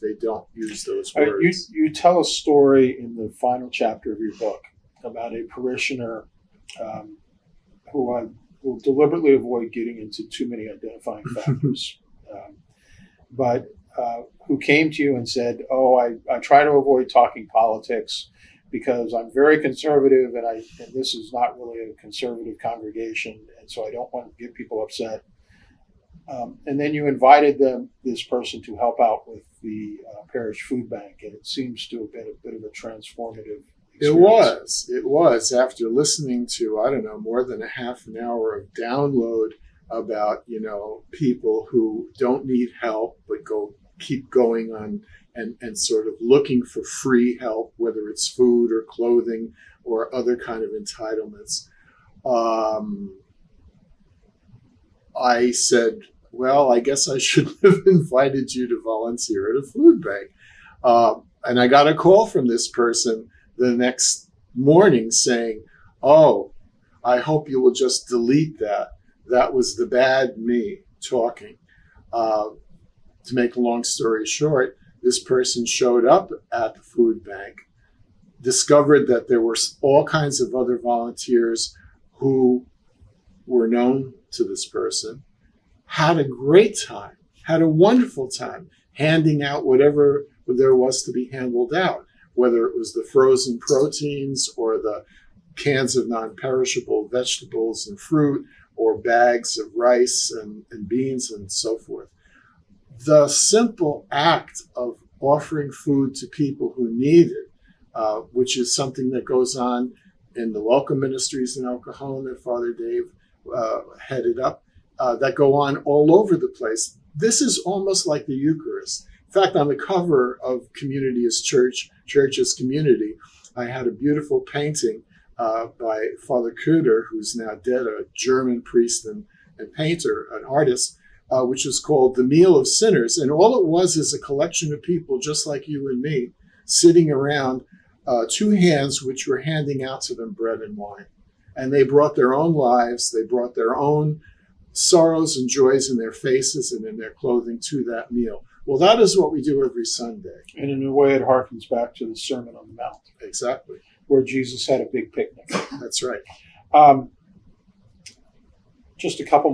they don't use those You, words. you tell a story in the final chapter of your book about a parishioner um, who I will deliberately avoid getting into too many identifying factors, but who came to you and said, "Oh, I try to avoid talking politics because I'm very conservative, and this is not really a conservative congregation, and so I don't want to get people upset." And then you invited this person to help out with the parish food bank, and it seems to have been a bit of a transformative experience. It was after listening to, I don't know, more than a half an hour of download about, people who don't need help, but keep going on and sort of looking for free help, whether it's food or clothing or other kind of entitlements. I said, well, I guess I should have invited you to volunteer at a food bank. And I got a call from this person the next morning saying, oh, I hope you will just delete that. That was the bad me talking. To make a long story short, this person showed up at the food bank, discovered that there were all kinds of other volunteers who were known to this person, had a great time, had a wonderful time handing out whatever there was to be handled out, whether it was the frozen proteins or the cans of non-perishable vegetables and fruit or bags of rice and beans and so forth. The simple act of offering food to people who need it, which is something that goes on in the Welcome Ministries in El Cajon that Father Dave headed up, that go on all over the place. This is almost like the Eucharist. In fact, on the cover of Community is Church's Community, I had a beautiful painting by Father Kuder, who's now dead, a German priest and painter, an artist, which is called The Meal of Sinners. And all it was is a collection of people just like you and me sitting around two hands which were handing out to them bread and wine. And they brought their own lives, they brought their own sorrows and joys in their faces and in their clothing to that meal. Well, that is what we do every Sunday. And in a way, it harkens back to the Sermon on the Mount. Exactly. Where Jesus had a big picnic. That's right. Just a couple